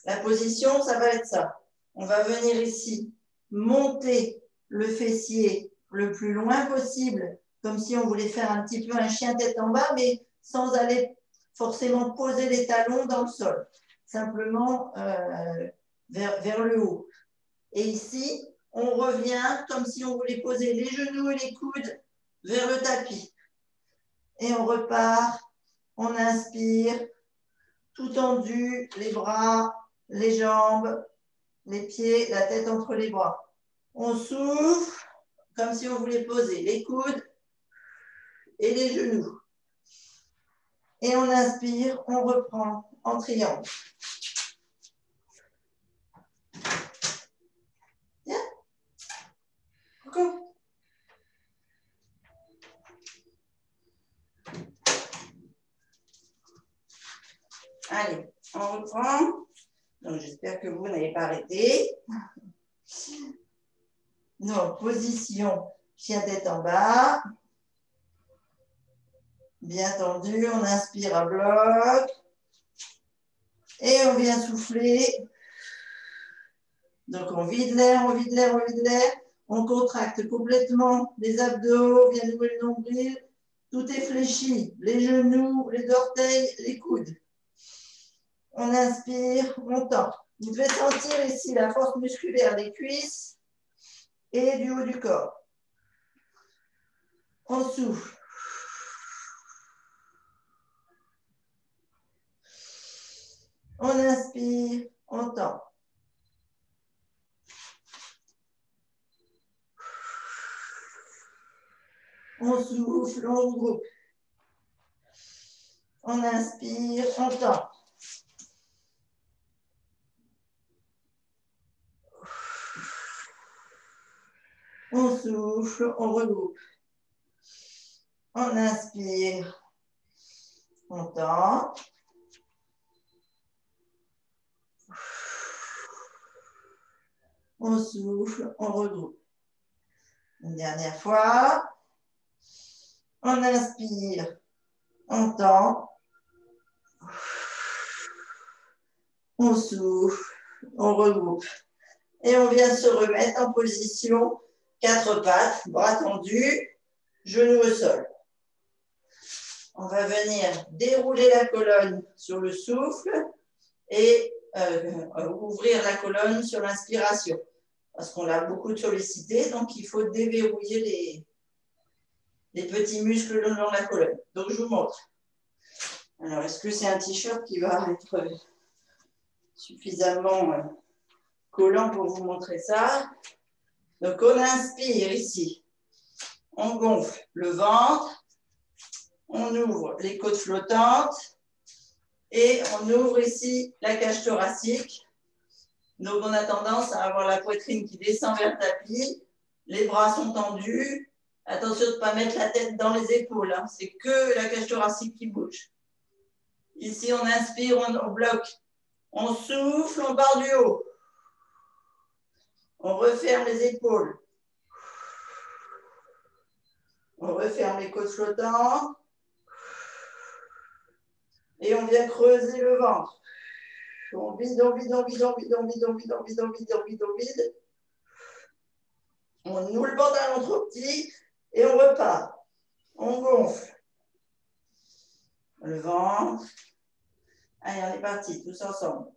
La position, ça va être ça. On va venir ici monter le fessier le plus loin possible, comme si on voulait faire un petit peu un chien tête en bas, mais sans aller forcément poser les talons dans le sol. Simplement vers le haut. Et ici, on revient comme si on voulait poser les genoux et les coudes vers le tapis. Et on repart, on inspire, tout tendu, les bras les jambes, les pieds, la tête entre les bras. On souffle comme si on voulait poser les coudes et les genoux. Et on inspire, on reprend en triangle. Bien. Coucou. Allez, on reprend. Donc, j'espère que vous n'avez pas arrêté. Donc, position chien tête en bas. Bien tendu, on inspire à bloc. Et on vient souffler. Donc, on vide l'air, on vide l'air, on vide l'air. On contracte complètement les abdos, on vient ouvrir le nombril. Tout est fléchi, les genoux, les orteils, les coudes. On inspire, on tend. Vous devez sentir ici la force musculaire des cuisses et du haut du corps. On souffle. On inspire, on tend. On souffle, on regroupe. On inspire, on tend. On souffle, on regroupe. On inspire, on tend. On souffle, on regroupe. Une dernière fois. On inspire, on tend. On souffle, on regroupe. Et on vient se remettre en position 4 pattes, bras tendus, genoux au sol. On va venir dérouler la colonne sur le souffle et ouvrir la colonne sur l'inspiration. Parce qu'on l'a beaucoup sollicité, donc il faut déverrouiller les petits muscles le long de la colonne. Donc je vous montre. Alors, est-ce que c'est un t-shirt qui va être suffisamment collant pour vous montrer ça? Donc on inspire ici. On gonfle le ventre. On ouvre les côtes flottantes. Et on ouvre ici la cage thoracique. Donc, on a tendance à avoir la poitrine qui descend vers le tapis. Les bras sont tendus. Attention de ne pas mettre la tête dans les épaules. Hein. C'est que la cage thoracique qui bouge. Ici, on inspire, on bloque. On souffle, on part du haut. On referme les épaules. On referme les côtes flottantes. Et on vient creuser le ventre. On vide, on vide, on vide, on vide, on vide, on vide, on vide, on vide, on vide, on vide. On noue le pantalon trop petit et on repart. On gonfle. Le ventre. Allez, on est parti, tous ensemble.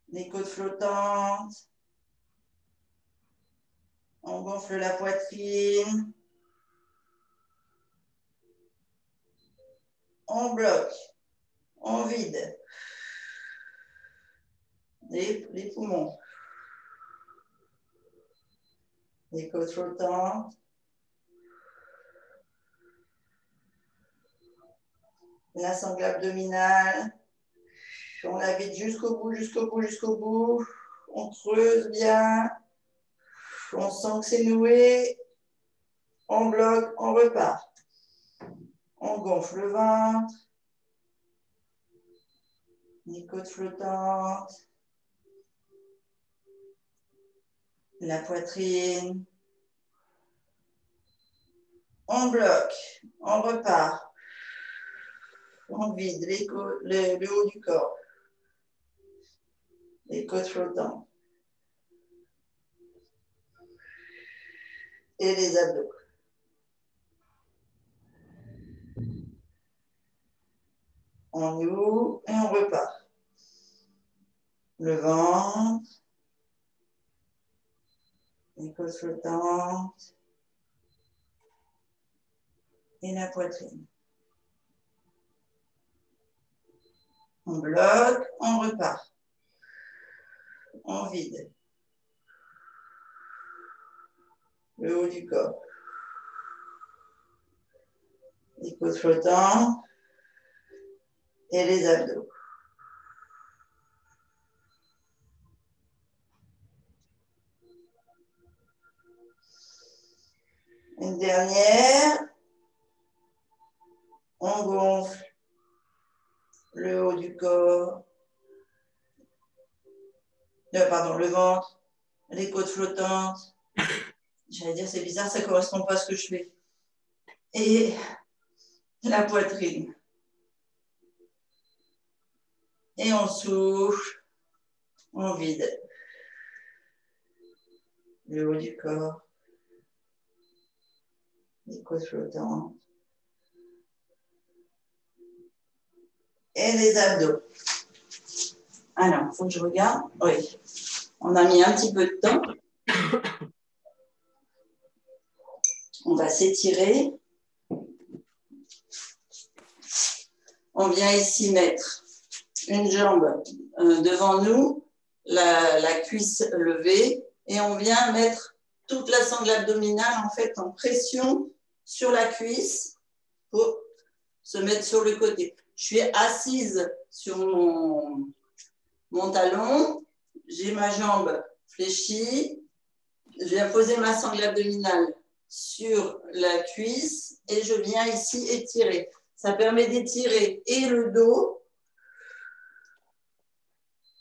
Les côtes flottantes. On gonfle la poitrine. On bloque. On vide. Les poumons. Les côtes flottantes. La sangle abdominale. On la vide jusqu'au bout, jusqu'au bout, jusqu'au bout. On creuse bien. On sent que c'est noué. On bloque, on repart. On gonfle le ventre. Les côtes flottantes. La poitrine. On bloque, on repart. On vide le haut du corps. Les côtes flottantes. Et les abdos. On ouvre et on repart. Le ventre. Les côtes flottantes. Et la poitrine. On bloque, on repart. on vide. Le haut du corps. Les côtes flottantes et les abdos. Une dernière. On gonfle le haut du corps. Pardon, le ventre, les côtes flottantes. J'allais dire, c'est bizarre, ça ne correspond pas à ce que je fais. Et la poitrine. Et on souffle, on vide. Le haut du corps, les côtes flottantes. Et les abdos. Alors, il faut que je regarde. Oui, on a mis un petit peu de temps. On va s'étirer. On vient ici mettre une jambe devant nous, la cuisse levée, et on vient mettre toute la sangle abdominale en fait en pression sur la cuisse pour se mettre sur le côté. Je suis assise sur mon talon, j'ai ma jambe fléchie, je viens poser ma sangle abdominale sur la cuisse et je viens ici étirer. Ça permet d'étirer et le dos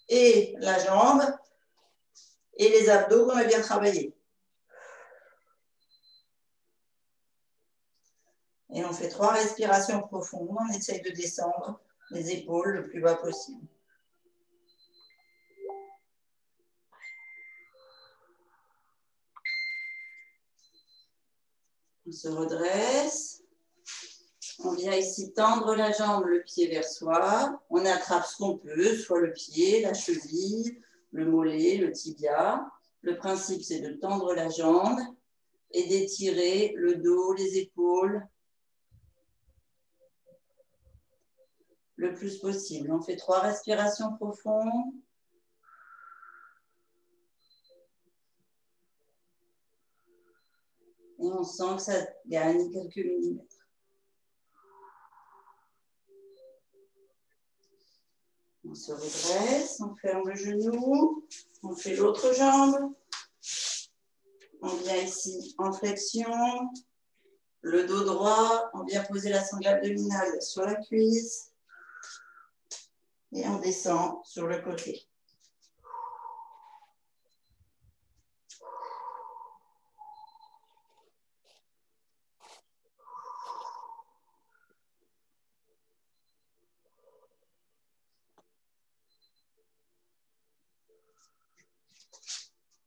et la jambe et les abdos qu'on a bien travaillé. Et on fait 3 respirations profondes. On essaye de descendre les épaules le plus bas possible. On se redresse. On vient ici tendre la jambe, le pied vers soi. On attrape ce qu'on peut, soit le pied, la cheville, le mollet, le tibia. Le principe, c'est de tendre la jambe et d'étirer le dos, les épaules le plus possible. On fait 3 respirations profondes. Et on sent que ça gagne quelques millimètres. On se redresse, on ferme le genou, on fait l'autre jambe. On vient ici en flexion, le dos droit, on vient poser la sangle abdominale sur la cuisse et on descend sur le côté.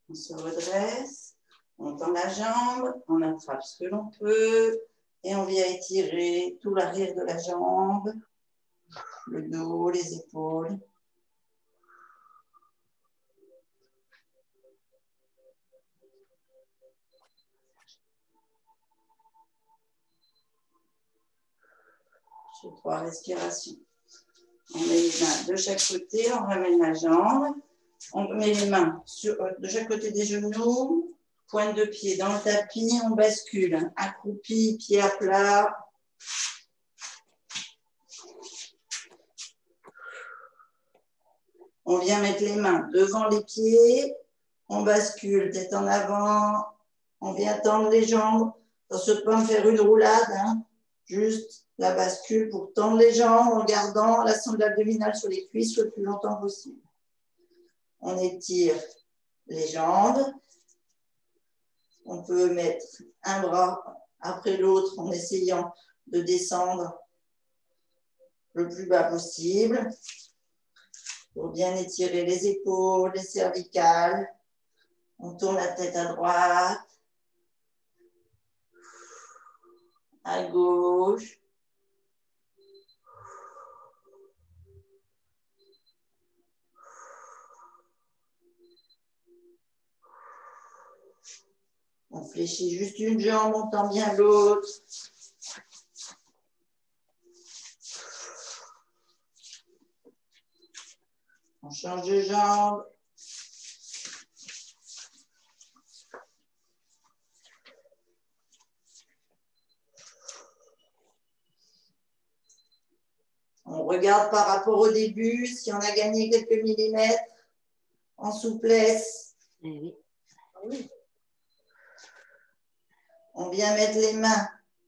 On se redresse, on tend la jambe, on attrape ce que l'on peut et on vient étirer tout l'arrière de la jambe, le dos, les épaules. Sur 3 respirations. On met les mains de chaque côté, on ramène la jambe. On met les mains de chaque côté des genoux, pointe de pied dans le tapis, on bascule. Accroupi, pied à plat. On vient mettre les mains devant les pieds, on bascule, tête en avant, on vient tendre les jambes. Ça se peut faire une roulade, hein. Juste la bascule pour tendre les jambes en gardant la sangle abdominale sur les cuisses le plus longtemps possible. On étire les jambes. On peut mettre un bras après l'autre en essayant de descendre le plus bas possible pour bien étirer les épaules, les cervicales. On tourne la tête à droite, à gauche. On fléchit juste une jambe, on tend bien l'autre. On change de jambe. regarde par rapport au début si on a gagné quelques millimètres en souplesse. Eh oui. On vient mettre les mains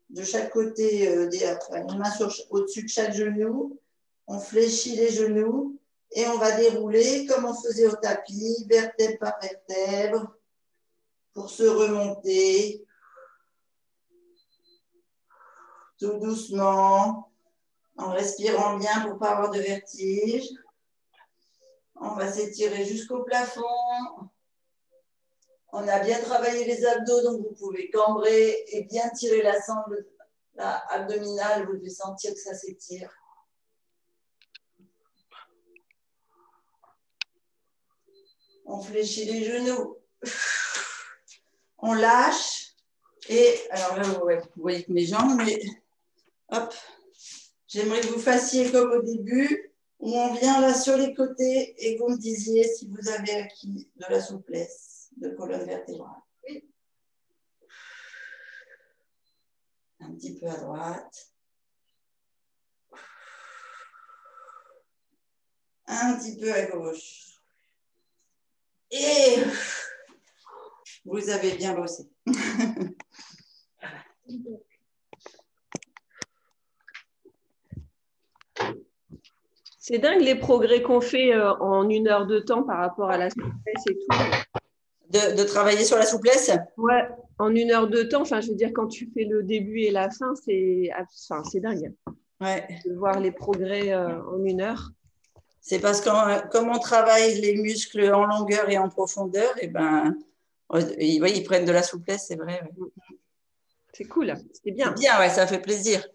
de chaque côté, les mains au-dessus de chaque genou. On fléchit les genoux et on va dérouler comme on faisait au tapis, vertèbre par vertèbre, pour se remonter tout doucement, en respirant bien pour ne pas avoir de vertige. On va s'étirer jusqu'au plafond. On a bien travaillé les abdos, donc vous pouvez cambrer et bien tirer la sangle abdominale. Vous devez sentir que ça s'étire. On fléchit les genoux. On lâche. Et alors là, vous voyez que mes jambes, mais hop, j'aimerais que vous fassiez comme au début, où on vient là sur les côtés et que vous me disiez si vous avez acquis de la souplesse de colonne vertébrale. Oui. Un petit peu à droite. Un petit peu à gauche. Et vous avez bien bossé. C'est dingue les progrès qu'on fait en 1 heure de temps par rapport à la souplesse et tout. De travailler sur la souplesse? Ouais, en 1 heure de temps, enfin, je veux dire, quand tu fais le début et la fin, c'est dingue. Ouais. De voir les progrès en 1 heure. C'est parce que comme on travaille les muscles en longueur et en profondeur, et ben, ils prennent de la souplesse, c'est vrai. Ouais. C'est cool, c'est bien. C'est bien, ouais, ça fait plaisir.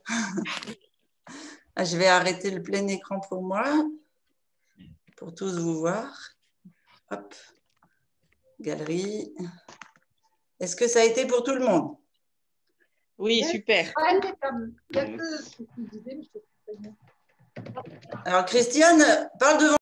Je vais arrêter le plein écran pour moi, pour tous vous voir. Hop, galerie. Est-ce que ça a été pour tout le monde? Oui, super. Alors, Christiane, parle devant.